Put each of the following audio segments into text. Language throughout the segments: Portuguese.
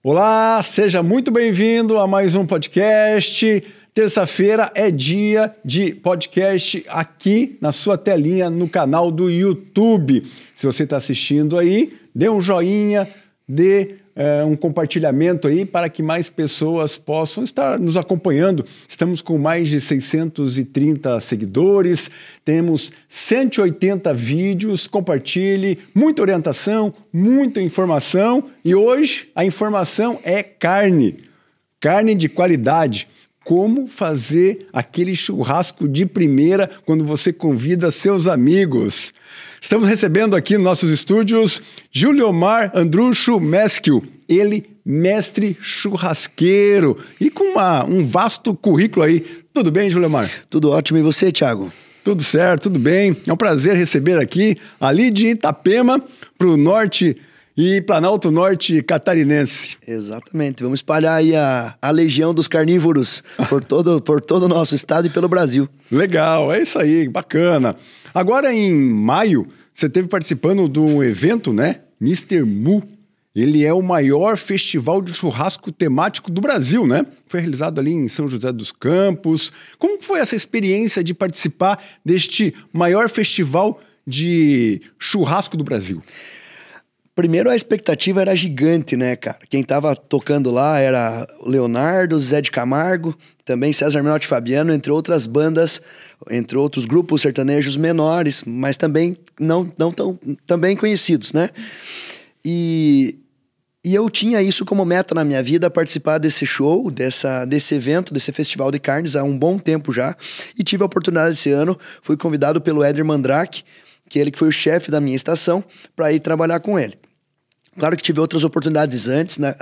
Olá, seja muito bem-vindo a mais um podcast. Terça-feira é dia de podcast aqui na sua telinha no canal do YouTube. Se você está assistindo aí, dê um joinha, dê um compartilhamento aí para que mais pessoas possam estar nos acompanhando. Estamos com mais de 630 seguidores, temos 180 vídeos, compartilhe, muita orientação, muita informação e hoje a informação é carne de qualidade. Como fazer aquele churrasco de primeira quando você convida seus amigos. Estamos recebendo aqui nos nossos estúdios Juliomar Andrucho Meschio, ele mestre churrasqueiro e com um vasto currículo aí. Tudo bem, Juliomar? Tudo ótimo. E você, Thiago? Tudo certo, tudo bem. É um prazer receber aqui, ali de Itapema, para o norte e Planalto Norte catarinense. Exatamente. Vamos espalhar aí a legião dos carnívoros por todo o nosso estado e pelo Brasil. Legal, é isso aí, bacana. Agora em maio, você esteve participando de um evento, né? Mr. Mu. Ele é o maior festival de churrasco temático do Brasil, né? Foi realizado ali em São José dos Campos. Como foi essa experiência de participar deste maior festival de churrasco do Brasil? Primeiro, a expectativa era gigante, né, cara? Quem tava tocando lá era o Leonardo, Zé de Camargo, também César Menotti e Fabiano, entre outras bandas, entre outros grupos sertanejos menores, mas também não tão também conhecidos, né? E eu tinha isso como meta na minha vida, participar desse show, desse evento, desse festival de carnes há um bom tempo já. E tive a oportunidade esse ano, fui convidado pelo Éder Mandrake, que ele que foi o chefe da minha estação, para ir trabalhar com ele. Claro que tive outras oportunidades antes, né,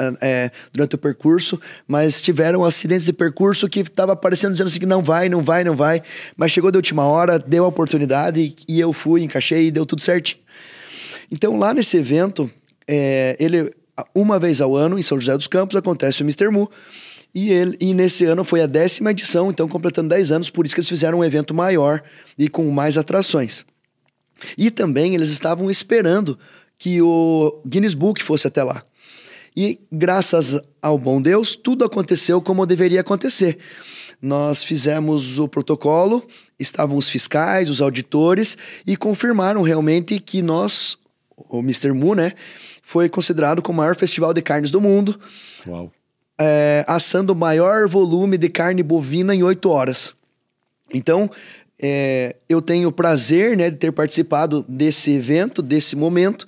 durante o percurso, mas tiveram acidentes de percurso que estava aparecendo dizendo assim que não vai, mas chegou de última hora, deu a oportunidade e eu fui, encaixei e deu tudo certinho. Então lá nesse evento, ele uma vez ao ano, em São José dos Campos, acontece o Mr. Mu, e nesse ano foi a 10ª edição, então completando 10 anos, por isso que eles fizeram um evento maior e com mais atrações. E também eles estavam esperando que o Guinness Book fosse até lá. E graças ao bom Deus, tudo aconteceu como deveria acontecer. Nós fizemos o protocolo, estavam os fiscais, os auditores, e confirmaram realmente que nós, o Mr. Mu, né, foi considerado como o maior festival de carnes do mundo. Uau. Assando o maior volume de carne bovina em 8 horas. Então, eu tenho o prazer, né, de ter participado desse evento, desse momento,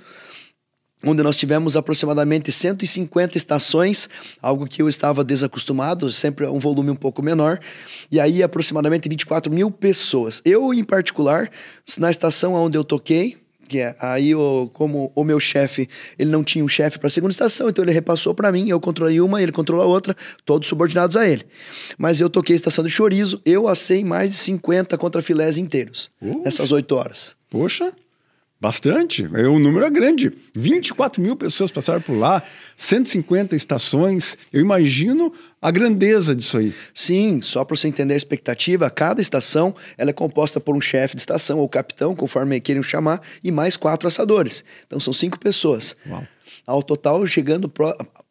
onde nós tivemos aproximadamente 150 estações, algo que eu estava desacostumado, sempre um volume um pouco menor, e aí aproximadamente 24 mil pessoas. Eu, em particular, na estação onde eu toquei, que aí como o meu chefe, ele não tinha um chefe para a segunda estação, então ele repassou para mim, eu controlei uma, ele controlou a outra, todos subordinados a ele. Mas eu toquei a estação de chorizo, eu assei mais de 50 contrafilés inteiros, nessas 8 horas. Poxa, bastante, o número é grande. 24 mil pessoas passaram por lá, 150 estações, eu imagino a grandeza disso aí. Sim, só para você entender a expectativa, cada estação ela é composta por um chefe de estação ou capitão, conforme queiram chamar, e mais 4 assadores. Então são 5 pessoas. Uau. Ao total,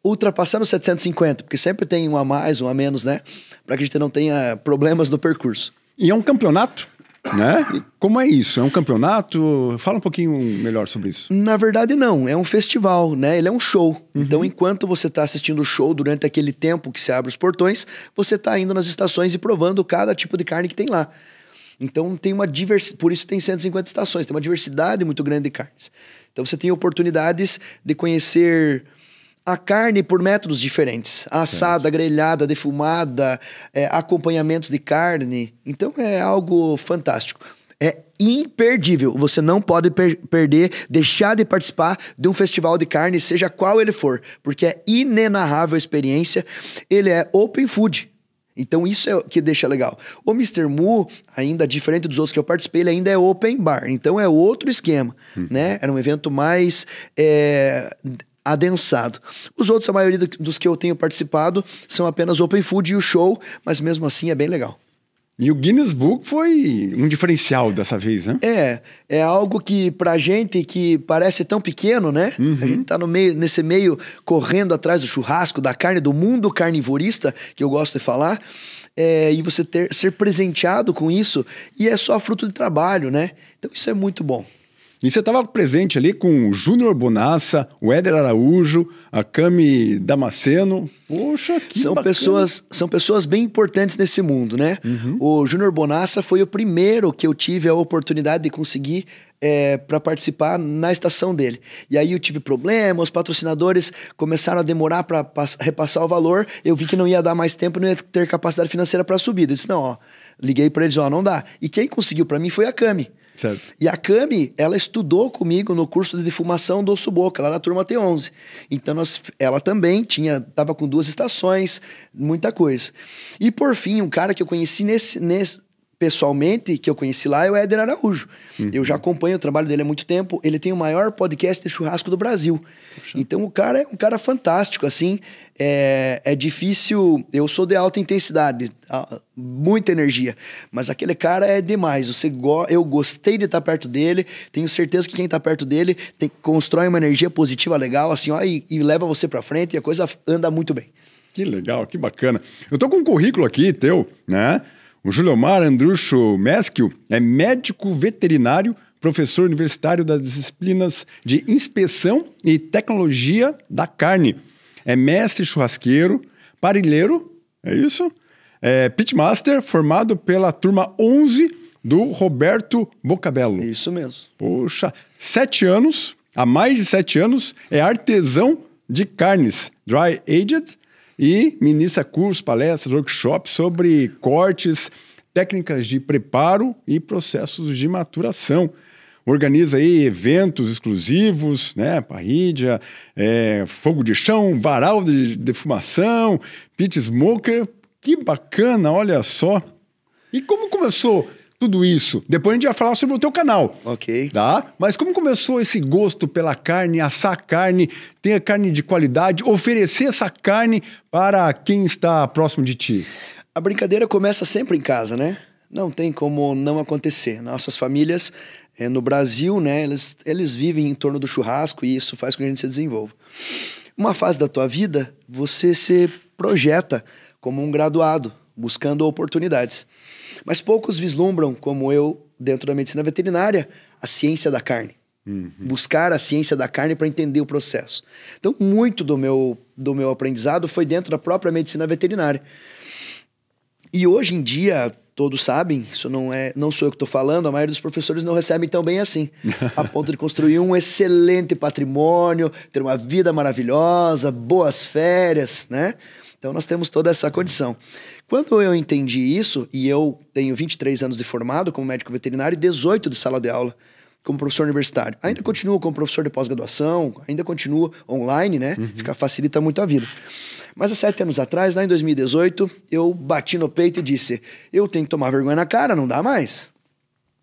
ultrapassando 750, porque sempre tem um a mais, um a menos, né? Para que a gente não tenha problemas no percurso. E é um campeonato? Né? E como é isso? É um campeonato? Fala um pouquinho melhor sobre isso. Na verdade, não. É um festival, né? Ele é um show. Então, enquanto você está assistindo o show, durante aquele tempo que se abre os portões, você está indo nas estações e provando cada tipo de carne que tem lá. Então, tem uma diversidade. Por isso tem 150 estações. Tem uma diversidade muito grande de carnes. Então, você tem oportunidades de conhecer a carne por métodos diferentes. Assada, grelhada, defumada, acompanhamentos de carne. Então é algo fantástico. É imperdível. Você não pode perder, deixar de participar de um festival de carne, seja qual ele for. Porque é inenarrável a experiência. Ele é open food. Então isso é o que deixa legal. O Mr. Mu, ainda diferente dos outros que eu participei, ele ainda é open bar. Então é outro esquema, né? Era um evento mais adensado. Os outros, a maioria dos que eu tenho participado, são apenas open food e o show, mas mesmo assim é bem legal. E o Guinness Book foi um diferencial dessa vez, né? É algo que pra gente que parece tão pequeno, né? A gente tá nesse meio correndo atrás do churrasco, da carne, do mundo carnivorista, que eu gosto de falar, e você ser presenteado com isso, e é só fruto de trabalho, né? Então isso é muito bom. E você estava presente ali com o Júnior Bonassa, o Éder Araújo, a Cami Damasceno. Poxa, que bacana. São pessoas bem importantes nesse mundo, né? O Júnior Bonassa foi o primeiro que eu tive a oportunidade de conseguir para participar na estação dele. E aí eu tive problemas, os patrocinadores começaram a demorar para repassar o valor, eu vi que não ia dar mais tempo, não ia ter capacidade financeira para subir. Eu disse, não, ó, liguei para eles, ó, não dá. E quem conseguiu para mim foi a Cami. Certo. E a Cami, ela estudou comigo no curso de defumação do Osso Boca, lá na turma T11. Então, ela também tava com 2 estações, muita coisa. E, por fim, um cara que eu conheci pessoalmente, que eu conheci lá, é o Éder Araújo. Eu já acompanho o trabalho dele há muito tempo. Ele tem o maior podcast de churrasco do Brasil. Poxa. Então, o cara é um cara fantástico, assim. É difícil... Eu sou de alta intensidade, muita energia. Mas aquele cara é demais. Eu gostei de estar perto dele. Tenho certeza que quem está perto dele constrói uma energia positiva legal, assim, ó, e leva você para frente e a coisa anda muito bem. Que legal, que bacana. Eu tô com um currículo aqui teu, né? O Juliomar Andrucho Mesquil é médico veterinário, professor universitário das disciplinas de inspeção e tecnologia da carne. É mestre churrasqueiro, parilheiro, é isso? É pitmaster, formado pela turma 11 do Roberto Bocabello. Isso mesmo. Poxa, 7 anos, há mais de 7 anos, é artesão de carnes, dry aged, e ministra cursos, palestras, workshops sobre cortes, técnicas de preparo e processos de maturação. Organiza aí eventos exclusivos, né? Parrilha, fogo de chão, varal de defumação, pit smoker. Que bacana, olha só. E como começou tudo isso? Depois a gente vai falar sobre o teu canal. Ok. Tá? Mas como começou esse gosto pela carne, assar carne, ter a carne de qualidade, oferecer essa carne para quem está próximo de ti? A brincadeira começa sempre em casa, né? Não tem como não acontecer. Nossas famílias no Brasil, né? Eles vivem em torno do churrasco e isso faz com que a gente se desenvolva. Uma fase da tua vida, você se projeta como um graduado, buscando oportunidades. Mas poucos vislumbram, como eu, dentro da medicina veterinária, a ciência da carne. Buscar a ciência da carne para entender o processo. Então, muito do meu aprendizado foi dentro da própria medicina veterinária. E hoje em dia, todos sabem, isso não sou eu que estou falando, a maioria dos professores não recebem tão bem assim, a ponto de construir um excelente patrimônio, ter uma vida maravilhosa, boas férias, né? Então nós temos toda essa condição. Quando eu entendi isso, e eu tenho 23 anos de formado como médico veterinário e 18 de sala de aula como professor universitário. Ainda continuo como professor de pós-graduação, ainda continuo online, né? Facilita muito a vida. Mas há 7 anos atrás, lá em 2018, eu bati no peito e disse, eu tenho que tomar vergonha na cara, não dá mais.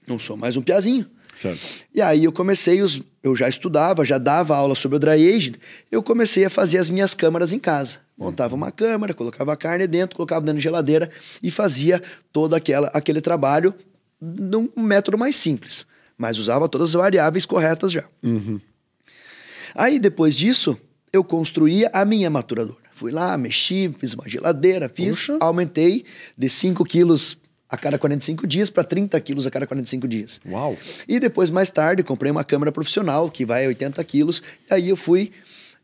Não sou mais um piazinho. Certo. E aí eu comecei, eu já estudava, já dava aula sobre o dry aged, eu comecei a fazer as minhas câmaras em casa. Montava uma câmara, colocava a carne dentro, colocava dentro da geladeira e fazia todo aquele trabalho num método mais simples. Mas usava todas as variáveis corretas já. Aí depois disso, eu construía a minha maturadora. Fui lá, mexi, fiz uma geladeira, aumentei de 5 quilos a cada 45 dias para 30 quilos a cada 45 dias. Uau! E depois, mais tarde, comprei uma câmara profissional que vai a 80 quilos, e aí eu fui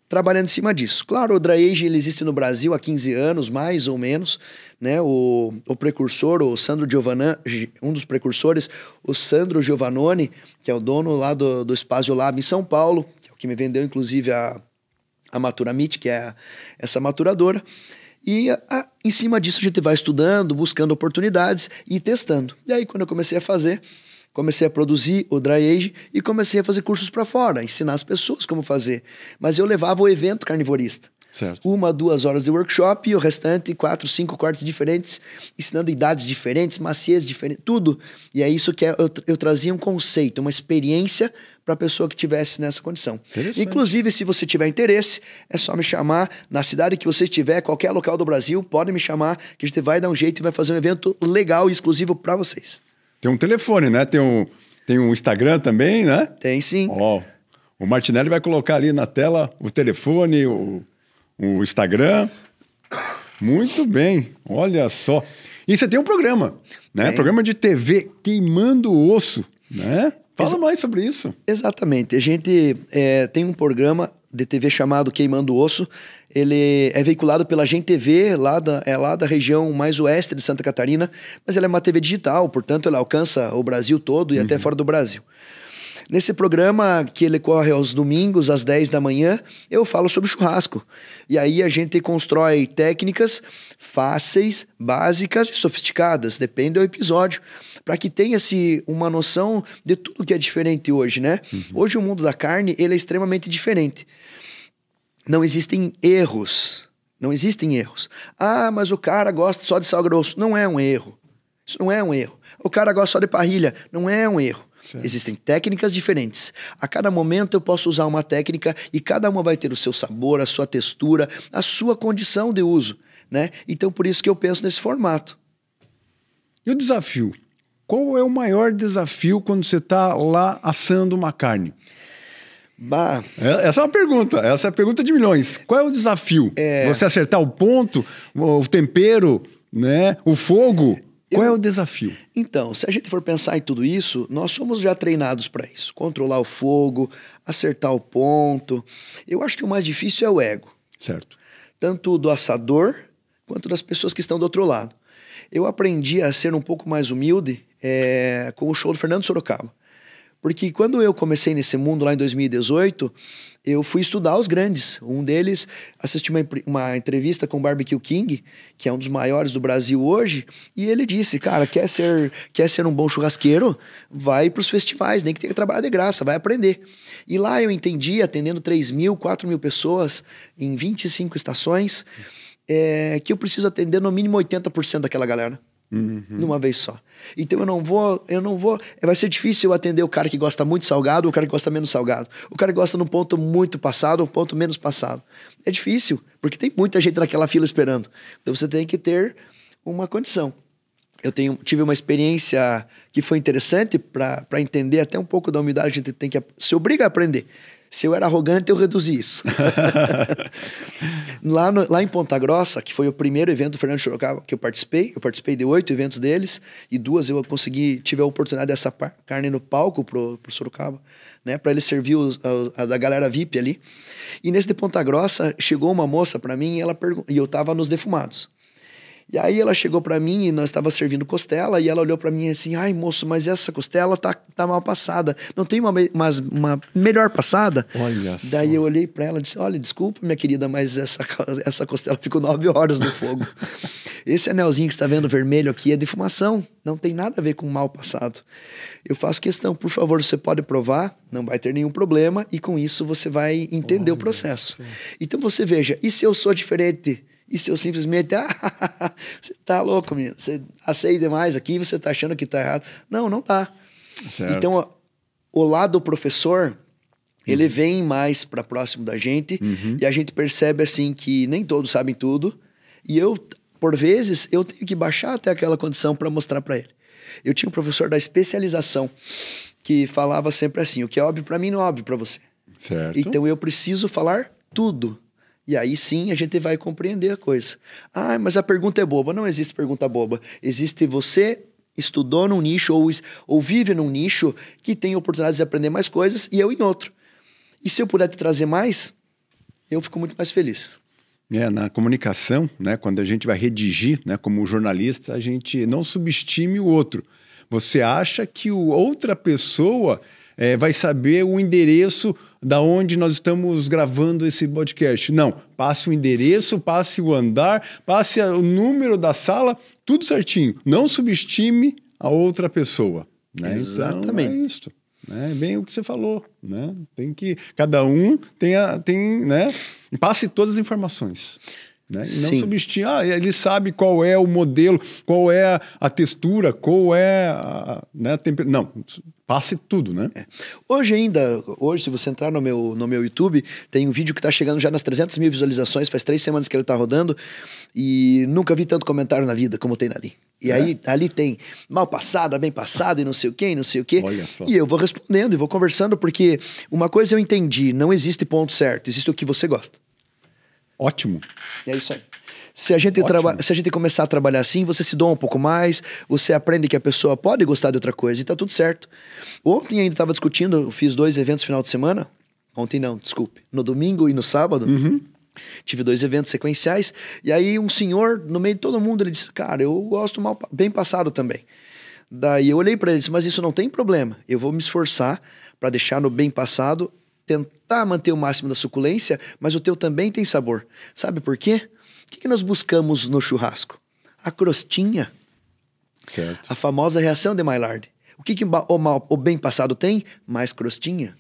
trabalhando em cima disso. Claro, o dry age ele existe no Brasil há 15 anos, mais ou menos, né? O precursor, o Sandro Giovanni, um dos precursores, o Sandro Giovannoni, que é o dono lá do Spazio Lab em São Paulo, que é o que me vendeu, inclusive, a Maturamit, que é essa maturadora. E em cima disso a gente vai estudando, buscando oportunidades e testando. E aí quando eu comecei a produzir o dry age e comecei a fazer cursos para fora, ensinar as pessoas como fazer. Mas eu levava o evento carnivorista. Certo. 1, 2 horas de workshop e o restante 4, 5 cortes diferentes, ensinando idades diferentes, maciez diferentes, tudo. E é isso que eu trazia um conceito, uma experiência para a pessoa que estivesse nessa condição. Inclusive, se você tiver interesse, é só me chamar na cidade que você estiver, qualquer local do Brasil, pode me chamar, que a gente vai dar um jeito e vai fazer um evento legal e exclusivo para vocês. Tem um telefone, né? Tem um Instagram também, né? Tem sim. Ó, o Martinelli vai colocar ali na tela o telefone, o Instagram. Muito bem, olha só. E você tem um programa, né? Programa de TV Queimando o Osso, né? Fala mais sobre isso. Exatamente. A gente tem um programa de TV chamado Queimando o Osso. Ele é veiculado pela Gen TV, lá da região mais oeste de Santa Catarina, mas ela é uma TV digital, portanto ela alcança o Brasil todo e até fora do Brasil. Nesse programa, que ele corre aos domingos, às 10 da manhã, eu falo sobre churrasco. E aí a gente constrói técnicas fáceis, básicas e sofisticadas, depende do episódio, para que tenha-se uma noção de tudo que é diferente hoje, né? Hoje o mundo da carne, ele é extremamente diferente. Não existem erros. Não existem erros. Ah, mas o cara gosta só de sal grosso. Não é um erro. Isso não é um erro. O cara gosta só de parrilha. Não é um erro. Certo. Existem técnicas diferentes. A cada momento eu posso usar uma técnica e cada uma vai ter o seu sabor, a sua textura, a sua condição de uso, né? Então, por isso que eu penso nesse formato. E o desafio? Qual é o maior desafio quando você está lá assando uma carne? Essa é uma pergunta. Essa é a pergunta de milhões. Qual é o desafio? Você acertar o ponto, o tempero, né? O fogo? Qual é o desafio? Então, se a gente for pensar em tudo isso, nós somos já treinados para isso. Controlar o fogo, acertar o ponto. Eu acho que o mais difícil é o ego. Certo. Tanto do assador, quanto das pessoas que estão do outro lado. Eu aprendi a ser um pouco mais humilde com o show do Fernando Sorocaba. Porque quando eu comecei nesse mundo lá em 2018, eu fui estudar os grandes. Um deles, assisti uma entrevista com o Barbecue King, que é um dos maiores do Brasil hoje, e ele disse, cara, quer ser um bom churrasqueiro? Vai para os festivais, nem que tenha que trabalhar de graça, vai aprender. E lá eu entendi, atendendo 3.000, 4.000 pessoas em 25 estações, que eu preciso atender no mínimo 80% daquela galera. Numa vez só. Então eu não vou. Vai ser difícil eu atender o cara que gosta muito salgado ou o cara que gosta menos salgado. O cara que gosta num ponto muito passado ou um ponto menos passado. É difícil, porque tem muita gente naquela fila esperando. Então você tem que ter uma condição. Eu tive uma experiência que foi interessante para entender até um pouco da humildade. A gente tem que se obriga a aprender. Se eu era arrogante, eu reduzi isso. Lá em Ponta Grossa, que foi o primeiro evento do Fernando Sorocaba que eu participei de 8 eventos deles, e 2 eu tive a oportunidade dessa carne no palco pro Sorocaba, né, para ele servir a da galera VIP ali. E nesse de Ponta Grossa, chegou uma moça para mim e eu tava nos defumados. E aí ela chegou pra mim e nós estávamos servindo costela e ela olhou pra mim assim, ai moço, mas essa costela tá mal passada, não tem uma melhor passada? Olha só. Daí eu olhei pra ela e disse, olha, desculpa minha querida, mas essa costela ficou 9 horas no fogo. Esse anelzinho que você tá vendo vermelho aqui é defumação, não tem nada a ver com mal passado. Eu faço questão, por favor, você pode provar, não vai ter nenhum problema e com isso você vai entender o processo. Então você veja, e se eu sou diferente? E se eu simplesmente, você tá louco, menino, você aceita demais aqui, você tá achando que tá errado. Não tá. Certo. Então, o lado professor, ele vem mais para próximo da gente e a gente percebe assim que nem todos sabem tudo e eu, por vezes, eu tenho que baixar até aquela condição para mostrar para ele. Eu tinha um professor da especialização que falava sempre assim, o que é óbvio para mim não é óbvio para você. Certo. Então, eu preciso falar tudo. E aí sim a gente vai compreender a coisa. Ah, mas a pergunta é boba. Não existe pergunta boba. Existe você estudou num nicho ou vive num nicho que tem oportunidades de aprender mais coisas e eu em outro. E se eu puder te trazer mais, eu fico muito mais feliz. Na comunicação, né, quando a gente vai redigir, né, como jornalista, a gente não subestime o outro. Você acha que outra pessoa vai saber o endereço da onde nós estamos gravando esse podcast. Não, passe o endereço, passe o andar, passe o número da sala, tudo certinho. Não subestime a outra pessoa. Né? Exatamente. Então, é isso. né? Bem o que você falou, né? Tem que... Cada um tem, né? Passe todas as informações. Né? E não substituir, ele sabe qual é o modelo, qual é a textura, qual é a temperatura. Não, passe tudo, né? Hoje, se você entrar no meu YouTube, tem um vídeo que está chegando já nas 300 mil visualizações, faz 3 semanas que ele está rodando, e nunca vi tanto comentário na vida como tem ali. E aí, ali tem mal passada, bem passada, e não sei o quê, e não sei o quê. Olha só. E eu vou respondendo e vou conversando, porque uma coisa eu entendi, não existe ponto certo, existe o que você gosta. Ótimo. É isso aí. Se a gente começar a trabalhar assim, você se doa um pouco mais, você aprende que a pessoa pode gostar de outra coisa e tá tudo certo. Ontem ainda estava discutindo, eu fiz 2 eventos no final de semana. Ontem não, desculpe. No domingo e no sábado. Tive 2 eventos sequenciais. E aí um senhor, no meio de todo mundo, ele disse, cara, eu gosto bem passado também. Daí eu olhei para ele e disse, mas isso não tem problema. Eu vou me esforçar para deixar no bem passado, tentar manter o máximo da suculência, mas o teu também tem sabor. Sabe por quê? O que nós buscamos no churrasco? A crostinha. Certo. A famosa reação de Maillard. O que o bem passado tem? Mais crostinha.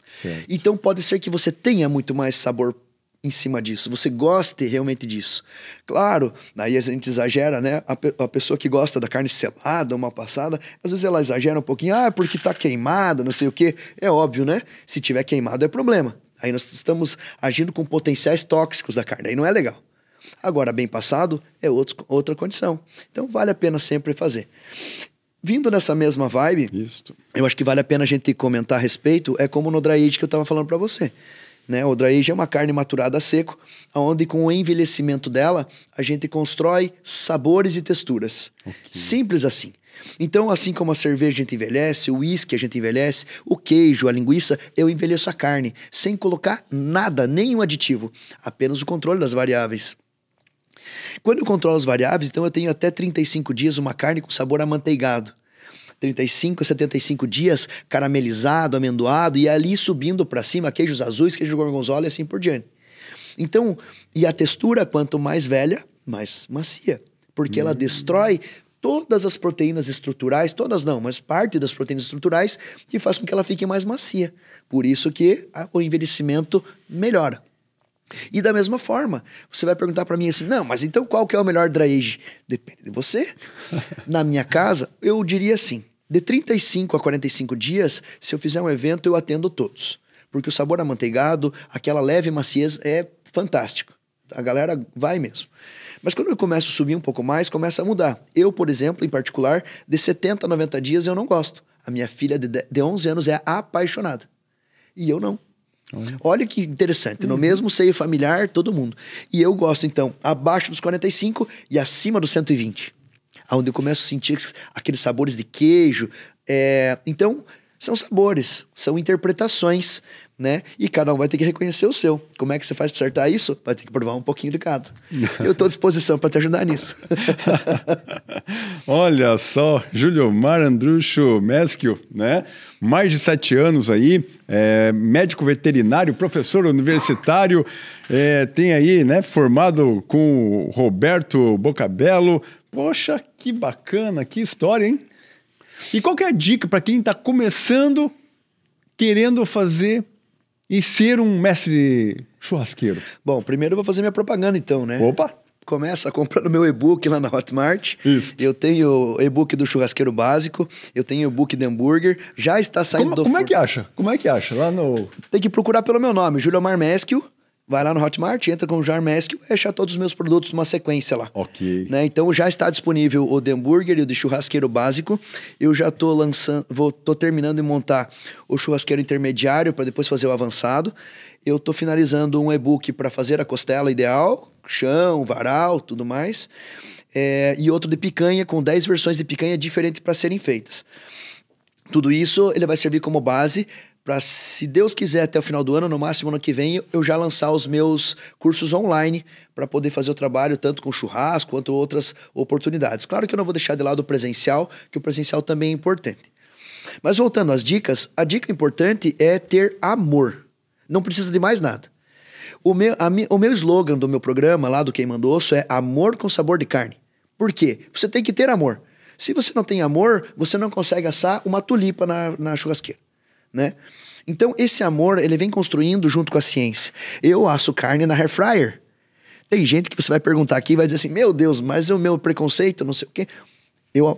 Certo. Então pode ser que você tenha muito mais sabor em cima disso. Você goste realmente disso. Claro, daí a gente exagera, né? A pessoa que gosta da carne selada, mal passada, às vezes ela exagera um pouquinho. Ah, porque tá queimada, não sei o quê. É óbvio, né? Se tiver queimado é problema. Aí nós estamos agindo com potenciais tóxicos da carne. Aí não é legal. Agora, bem passado é outra condição. Então vale a pena sempre fazer. Vindo nessa mesma vibe, eu acho que vale a pena a gente comentar a respeito, é como no dry age que eu estava falando para você. Né? O dry age é uma carne maturada a seco, onde com o envelhecimento dela, a gente constrói sabores e texturas. Okay. Simples assim. Então, assim como a cerveja a gente envelhece, o uísque a gente envelhece, o queijo, a linguiça, eu envelheço a carne, sem colocar nada, nenhum aditivo, apenas o controle das variáveis. Quando eu controlo as variáveis, então eu tenho até 35 dias uma carne com sabor amanteigado. 35 a 75 dias caramelizado, amendoado e ali subindo para cima queijos azuis, queijo gorgonzola e assim por diante. Então, e a textura, quanto mais velha, mais macia, porque ela destrói todas as proteínas estruturais, todas não, mas parte das proteínas estruturais que faz com que ela fique mais macia. Por isso que o envelhecimento melhora. E da mesma forma, você vai perguntar para mim assim, não, mas então qual que é o melhor dry age? Depende de você. Na minha casa, eu diria assim, de 35 a 45 dias, se eu fizer um evento, eu atendo todos. Porque o sabor amanteigado, aquela leve maciez é fantástico. A galera vai mesmo. Mas quando eu começo a subir um pouco mais, começa a mudar. Eu, por exemplo, em particular, de 70 a 90 dias eu não gosto. A minha filha de 11 anos é apaixonada. E eu não. Olha que interessante, no mesmo seio familiar, todo mundo. E eu gosto, então, abaixo dos 45 e acima dos 120. Onde eu começo a sentir aqueles sabores de queijo. Então, são sabores, são interpretações, né? E cada um vai ter que reconhecer o seu. Como é que você faz para acertar isso? Vai ter que provar um pouquinho de cada. Eu estou à disposição para te ajudar nisso. Olha só, Juliomar Andrucho Meschio, né? Mais de 7 anos aí, médico veterinário, professor universitário, tem aí, né, formado com o Roberto Bocabello. Poxa, que bacana, que história, hein? E qual que é a dica para quem está começando, querendo fazer e ser um mestre churrasqueiro? Bom, primeiro eu vou fazer minha propaganda então, né? Opa! Começa comprando meu e-book lá na Hotmart. Isso. Eu tenho o e-book do churrasqueiro básico, eu tenho o e-book de hambúrguer, já está saindo Como é que acha? Como é que acha? Lá no... Tem que procurar pelo meu nome, Juliomar Meschio. Vai lá no Hotmart, entra com o Jar Meschio e achar todos os meus produtos numa sequência lá. Ok. Né? Então já está disponível o de hambúrguer e o de churrasqueiro básico. Eu já estou lançando, tô terminando de montar o churrasqueiro intermediário para depois fazer o avançado. Eu estou finalizando um e-book para fazer a costela ideal, chão, varal, tudo mais. E outro de picanha, com 10 versões de picanha diferentes para serem feitas. Tudo isso ele vai servir como base para, se Deus quiser, até o final do ano, no máximo ano que vem, eu já lançar os meus cursos online para poder fazer o trabalho tanto com churrasco quanto outras oportunidades. Claro que eu não vou deixar de lado o presencial, que o presencial também é importante. Mas voltando às dicas, a dica importante é ter amor. Não precisa de mais nada. O meu slogan do meu programa, lá do Queimando Osso, é amor com sabor de carne. Por quê? Você tem que ter amor. Se você não tem amor, você não consegue assar uma tulipa na churrasqueira. né? Então, esse amor, ele vem construindo junto com a ciência. Eu asso carne na air fryer. Tem gente que você vai perguntar aqui e vai dizer assim, meu Deus, mas o meu preconceito, não sei o quê.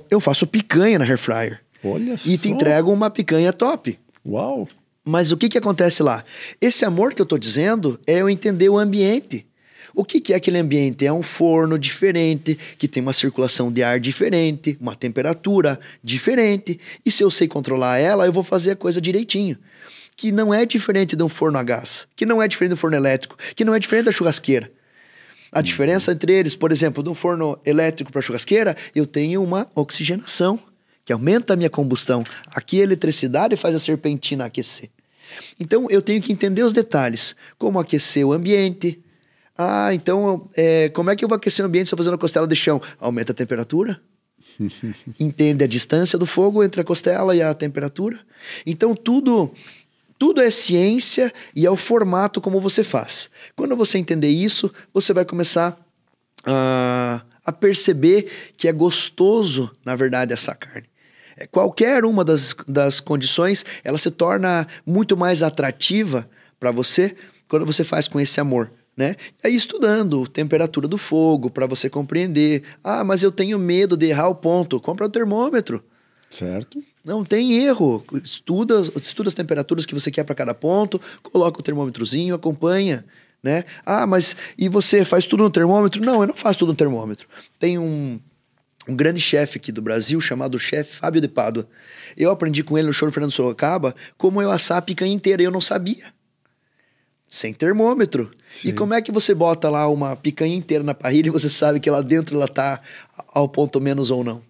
Eu faço picanha na air fryer. Olha e só. te entrego uma picanha top. Uau! Mas o que acontece lá? Esse amor que eu tô dizendo é eu entender o ambiente. O que é aquele ambiente? É um forno diferente, que tem uma circulação de ar diferente, uma temperatura diferente. E se eu sei controlar ela, eu vou fazer a coisa direitinho. Que não é diferente de um forno a gás, que não é diferente do forno elétrico, que não é diferente da churrasqueira. A diferença entre eles, por exemplo, de um forno elétrico para churrasqueira, eu tenho uma oxigenação, que aumenta a minha combustão. Aqui a eletricidade faz a serpentina aquecer. Então eu tenho que entender os detalhes, como aquecer o ambiente. Então como é que eu vou aquecer o ambiente se eu fazendo a costela de chão? Aumenta a temperatura. Entende a distância do fogo entre a costela e a temperatura. Então tudo é ciência e é o formato como você faz. Quando você entender isso, você vai começar a perceber que é gostoso, na verdade, essa carne. Qualquer uma das condições, ela se torna muito mais atrativa para você quando você faz com esse amor, né? Aí estudando temperatura do fogo para você compreender. Mas eu tenho medo de errar o ponto. Compra o termômetro. Certo. Não tem erro. Estuda as temperaturas que você quer para cada ponto, coloca o termômetrozinho, acompanha, né? Mas e você faz tudo no termômetro? Não, eu não faço tudo no termômetro. Tem um grande chefe aqui do Brasil, chamado chefe Fábio de Pádua. Eu aprendi com ele no show do Fernando Sorocaba como eu assar a picanha inteira, e eu não sabia. Sem termômetro. Sim. E como é que você bota lá uma picanha inteira na parrilha e você sabe que lá dentro ela tá ao ponto menos ou não?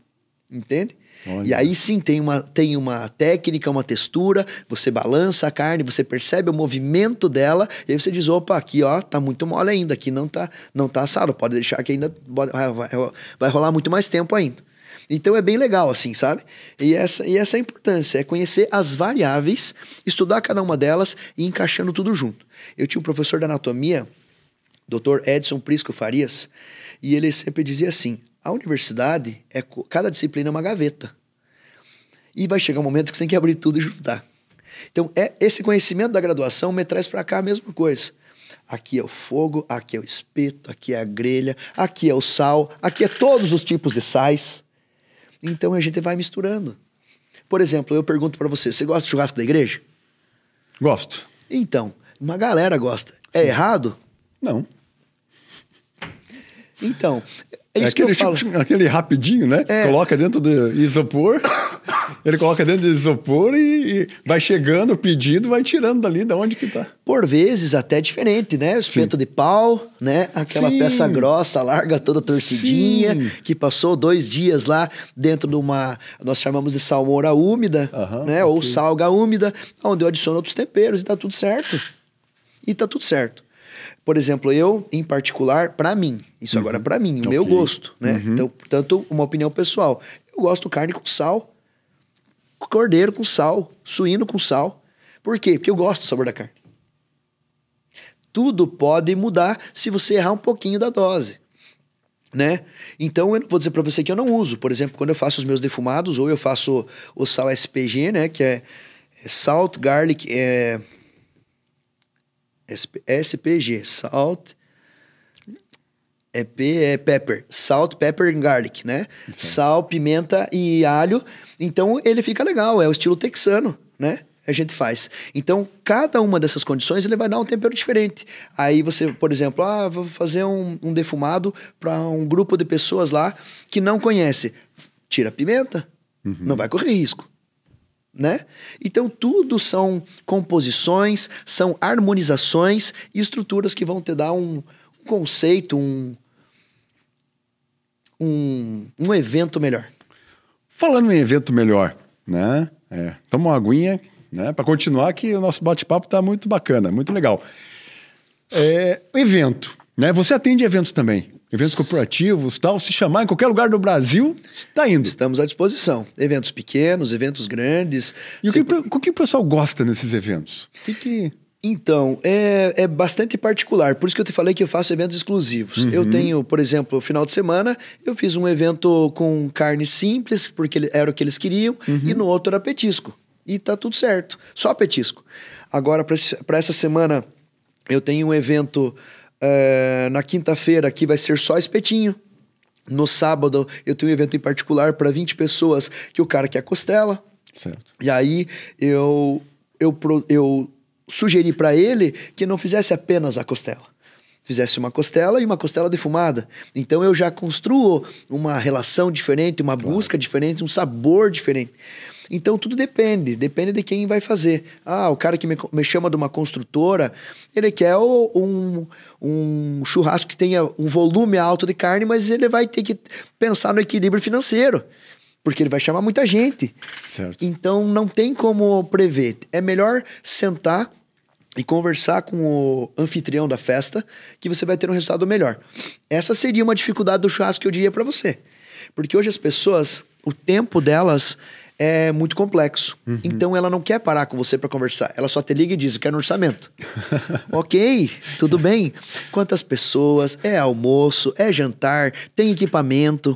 Entende? Olha. E aí sim tem uma técnica, uma textura, você balança a carne, você percebe o movimento dela, e aí você diz, opa, aqui ó, tá muito mole ainda, aqui não tá assado, pode deixar que ainda vai rolar muito mais tempo ainda. Então é bem legal assim, sabe? E essa é a importância, é conhecer as variáveis, estudar cada uma delas e ir encaixando tudo junto. Eu tinha um professor de anatomia, Dr. Edson Prisco Farias, e ele sempre dizia assim, a universidade, cada disciplina é uma gaveta. E vai chegar um momento que você tem que abrir tudo e juntar. Então, esse conhecimento da graduação me traz para cá a mesma coisa. Aqui é o fogo, aqui é o espeto, aqui é a grelha, aqui é o sal, aqui é todos os tipos de sais. Então, a gente vai misturando. Por exemplo, eu pergunto para você gosta de churrasco da igreja? Gosto. Então, uma galera gosta. Sim. É errado? Não. Então, é isso que eu falo. Aquele rapidinho, né? Coloca dentro do isopor, ele coloca dentro do isopor e vai chegando o pedido, vai tirando dali de onde que tá. Por vezes até diferente, né? O espeto Sim. de pau, né? Aquela Sim. peça grossa, larga, toda torcidinha, Sim. que passou 2 dias lá dentro de nós chamamos de salmoura úmida, né? Okay. Ou salga úmida, onde eu adiciono outros temperos e tá tudo certo. Por exemplo, eu, em particular, para mim, isso agora para mim, o meu gosto, né? Então, portanto, uma opinião pessoal. Eu gosto de carne com sal, cordeiro com sal, suíno com sal. Por quê? Porque eu gosto do sabor da carne. Tudo pode mudar se você errar um pouquinho da dose, né? Então, eu vou dizer para você que eu não uso. Por exemplo, quando eu faço os meus defumados, ou eu faço o sal SPG, né? Que é Salt, Garlic, SPG, Salt, Pepper, Salt, Pepper and Garlic, né? Sim. Sal, pimenta e alho. Então, ele fica legal, é o estilo texano, né? A gente faz. Então, cada uma dessas condições, ele vai dar um tempero diferente. Aí você, por exemplo, vou fazer um defumado para um grupo de pessoas lá que não conhece. Tira a pimenta, não vai correr risco. Né? Então tudo são composições, são harmonizações e estruturas que vão te dar um conceito, um evento melhor. Falando em evento melhor, né? Toma uma aguinha, né? Para continuar que o nosso bate-papo tá muito bacana, muito legal. Evento, né? Você atende eventos também? Eventos corporativos, tal, se chamar em qualquer lugar do Brasil, está indo. Estamos à disposição. Eventos pequenos, eventos grandes. E o que o pessoal gosta nesses eventos? Então, é bastante particular. Por isso que eu te falei que eu faço eventos exclusivos. Eu tenho, por exemplo, final de semana, eu fiz um evento com carne simples, porque era o que eles queriam, e no outro era petisco. e tá tudo certo. Só petisco. Agora, para essa semana, eu tenho um evento na quinta-feira que vai ser só espetinho. No sábado, eu tenho um evento em particular para 20 pessoas que o cara quer costela. Certo. E aí, eu sugeri para ele que não fizesse apenas a costela. Fizesse uma costela e uma costela defumada. Então, eu já construo uma relação diferente, uma busca diferente, um sabor diferente. Então, tudo depende de quem vai fazer. O cara que me chama de uma construtora, ele quer um churrasco que tenha um volume alto de carne, mas ele vai ter que pensar no equilíbrio financeiro, porque ele vai chamar muita gente. Certo. Então, não tem como prever. É melhor sentar e conversar com o anfitrião da festa, que você vai ter um resultado melhor. Essa seria uma dificuldade do churrasco que eu diria para você. Porque hoje as pessoas, o tempo delas é muito complexo. Então ela não quer parar com você para conversar. Ela só te liga e diz, eu quero um orçamento. Ok, tudo bem. Quantas pessoas? É almoço? É jantar? Tem equipamento?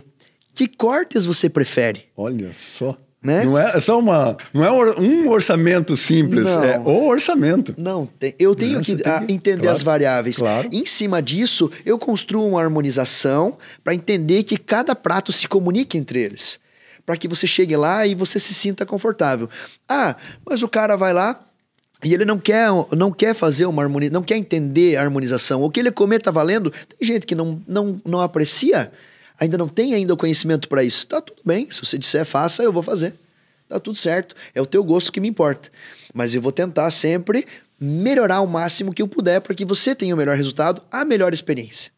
Que cortes você prefere? Olha só. Né? Não é só não é um orçamento simples, Não. é o orçamento. Não, eu tenho que entender as variáveis. Claro. Em cima disso, eu construo uma harmonização para entender que cada prato se comunique entre eles. Para que você chegue lá e você se sinta confortável. Mas o cara vai lá e ele não quer fazer uma harmonização, não quer entender a harmonização. O que ele comer tá valendo. Tem gente que não aprecia, ainda não tem ainda o conhecimento para isso. Tá tudo bem, se você disser faça, eu vou fazer. Tá tudo certo, é o teu gosto que me importa. Mas eu vou tentar sempre melhorar o máximo que eu puder para que você tenha o melhor resultado, a melhor experiência.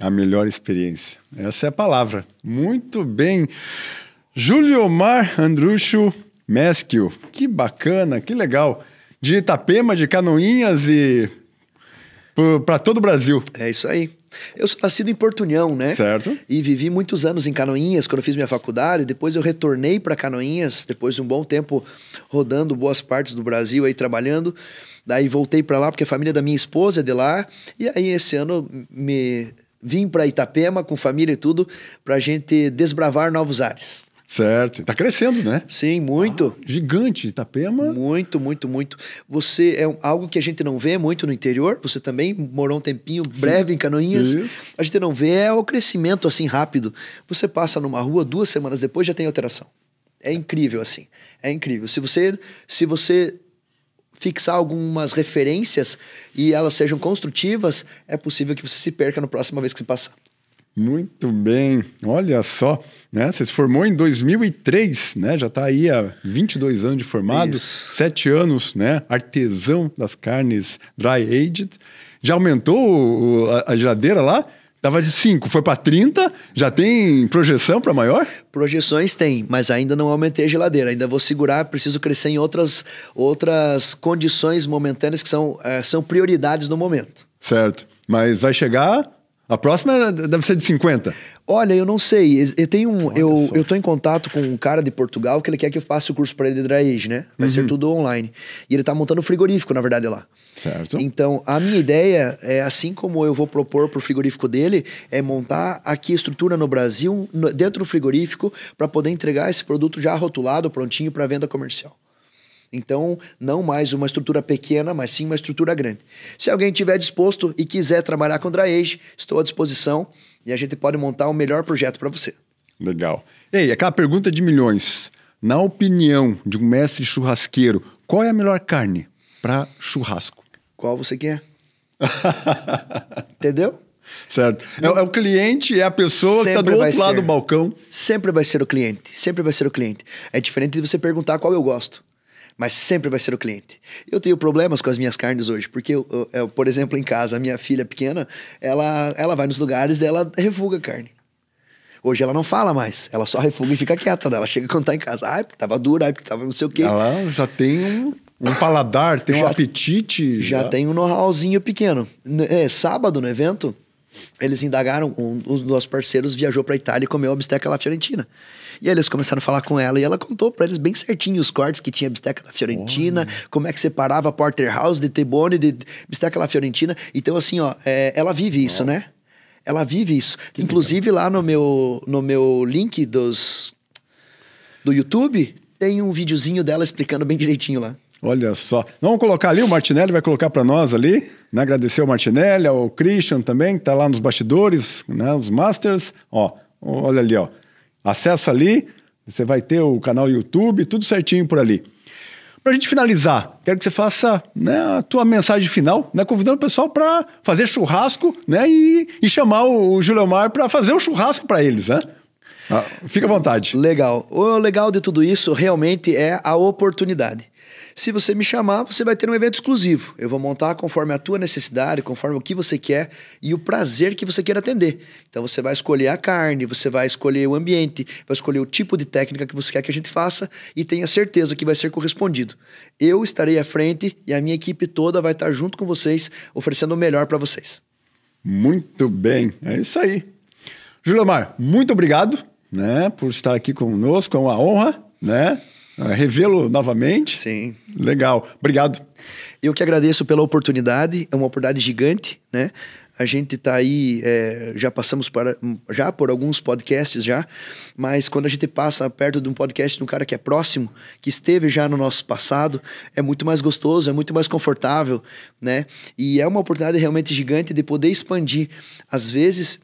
A melhor experiência. Essa é a palavra. Muito bem. Juliomar Andrucho Mesquil. Que bacana, que legal. De Itapema, de Canoinhas e para todo o Brasil. É isso aí. Eu sou nascido em Porto União, né? Certo. E vivi muitos anos em Canoinhas, quando eu fiz minha faculdade. Depois eu retornei para Canoinhas, depois de um bom tempo rodando boas partes do Brasil aí trabalhando. Daí voltei para lá porque a família da minha esposa é de lá. E aí esse ano vim para Itapema com família e tudo, pra gente desbravar novos ares. Certo. Tá crescendo, né? Sim, muito. Gigante, Itapema. Muito, muito, muito. Você é algo que a gente não vê muito no interior. Você também morou um tempinho breve em Canoinhas. Isso. A gente não vê o crescimento assim rápido. Você passa numa rua, 2 semanas depois já tem alteração. É incrível assim. É incrível. Se você fixar algumas referências e elas sejam construtivas, é possível que você se perca na próxima vez que você passar. Muito bem, olha só, né? Você se formou em 2003, né? Já está aí há 22 anos de formado, Isso. 7 anos, né? Artesão das carnes dry aged. Já aumentou a geladeira lá? Tava de 5, foi para 30, já tem projeção para maior? Projeções tem, mas ainda não aumentei a geladeira, ainda vou segurar, preciso crescer em outras condições momentâneas que são prioridades no momento. Certo, mas vai chegar... A próxima deve ser de 50. Olha, eu não sei. Eu tô em contato com um cara de Portugal que ele quer que eu faça o curso para ele de dry age, né? Vai ser tudo online. E ele tá montando um frigorífico, na verdade, lá. Certo. Então, a minha ideia é, assim como eu vou propor pro frigorífico dele, é montar aqui a estrutura no Brasil, dentro do frigorífico, para poder entregar esse produto já rotulado, prontinho para venda comercial. Então, não mais uma estrutura pequena, mas sim uma estrutura grande. Se alguém estiver disposto e quiser trabalhar com dry age, estou à disposição e a gente pode montar o melhor projeto para você. Legal. Ei, aquela pergunta de milhões. Na opinião de um mestre churrasqueiro, qual é a melhor carne para churrasco? Qual você quer? Entendeu? Certo. É o cliente, é a pessoa que está do outro lado do balcão. Sempre vai ser o cliente. Sempre vai ser o cliente. É diferente de você perguntar qual eu gosto. Mas sempre vai ser o cliente. Eu tenho problemas com as minhas carnes hoje, porque, eu, por exemplo, em casa, a minha filha pequena, ela vai nos lugares e ela refuga a carne. Hoje ela não fala mais, ela só refuga e fica quieta. Ela chega quando tá em casa, porque tava dura, porque tava não sei o quê. Ela já tem um paladar, tem um apetite. Já tem um know-howzinho pequeno. Sábado, no evento, eles indagaram, um dos nossos parceiros viajou pra Itália e comeu a bisteca alla fiorentina. E aí eles começaram a falar com ela e ela contou pra eles bem certinho os cortes que tinha bisteca alla fiorentina, como é que separava porterhouse de T-bone de bisteca alla fiorentina. Então assim, ela vive isso, né? Ela vive isso. Inclusive lá no meu link do YouTube, tem um videozinho dela explicando bem direitinho lá. Olha só. Vamos colocar ali, o Martinelli vai colocar para nós ali, né? Agradecer ao Martinelli, ao Christian também, que está lá nos bastidores, né? Os Masters. Ó, olha ali, ó. Acessa ali, você vai ter o canal YouTube, tudo certinho por ali. Para a gente finalizar, quero que você faça, né, a tua mensagem final, né, convidando o pessoal para fazer churrasco, né, e chamar o Juliomar para fazer o churrasco para eles, né? Fica à vontade. Legal. O legal de tudo isso realmente é a oportunidade. Se você me chamar, você vai ter um evento exclusivo. Eu vou montar conforme a tua necessidade, conforme o que você quer e o prazer que você quer atender. Então você vai escolher a carne, você vai escolher o ambiente, vai escolher o tipo de técnica que você quer que a gente faça e tenha certeza que vai ser correspondido. Eu estarei à frente e a minha equipe toda vai estar junto com vocês, oferecendo o melhor para vocês. Muito bem, é isso aí. Juliomar, muito obrigado, né, por estar aqui conosco, é uma honra, né? Revê-lo novamente. Sim. Legal. Obrigado. Eu que agradeço pela oportunidade. É uma oportunidade gigante, né? A gente está aí, já passamos por alguns podcasts já, mas quando a gente passa perto de um podcast de um cara que é próximo, que esteve já no nosso passado, é muito mais gostoso, é muito mais confortável, né? E é uma oportunidade realmente gigante de poder expandir. Às vezes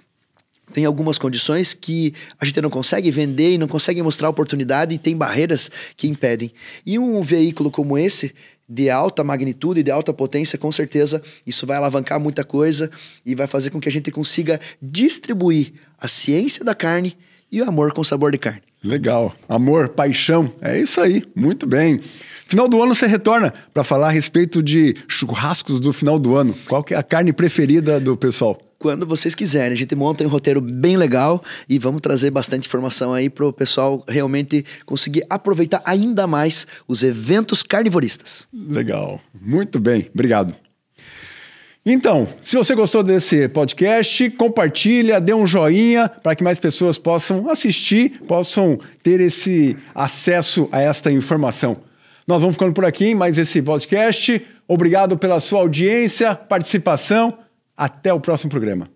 tem algumas condições que a gente não consegue vender e não consegue mostrar a oportunidade e tem barreiras que impedem. E um veículo como esse, de alta magnitude, de alta potência, com certeza isso vai alavancar muita coisa e vai fazer com que a gente consiga distribuir a ciência da carne e o amor com sabor de carne. Legal. Amor, paixão, é isso aí. Muito bem. Final do ano você retorna para falar a respeito de churrascos do final do ano. Qual que é a carne preferida do pessoal? Quando vocês quiserem, a gente monta um roteiro bem legal e vamos trazer bastante informação aí para o pessoal realmente conseguir aproveitar ainda mais os eventos carnivoristas. Legal, muito bem, obrigado. Então, se você gostou desse podcast, compartilha, dê um joinha para que mais pessoas possam assistir, possam ter esse acesso a esta informação. Nós vamos ficando por aqui em mais esse podcast. Obrigado pela sua audiência, participação. Até o próximo programa.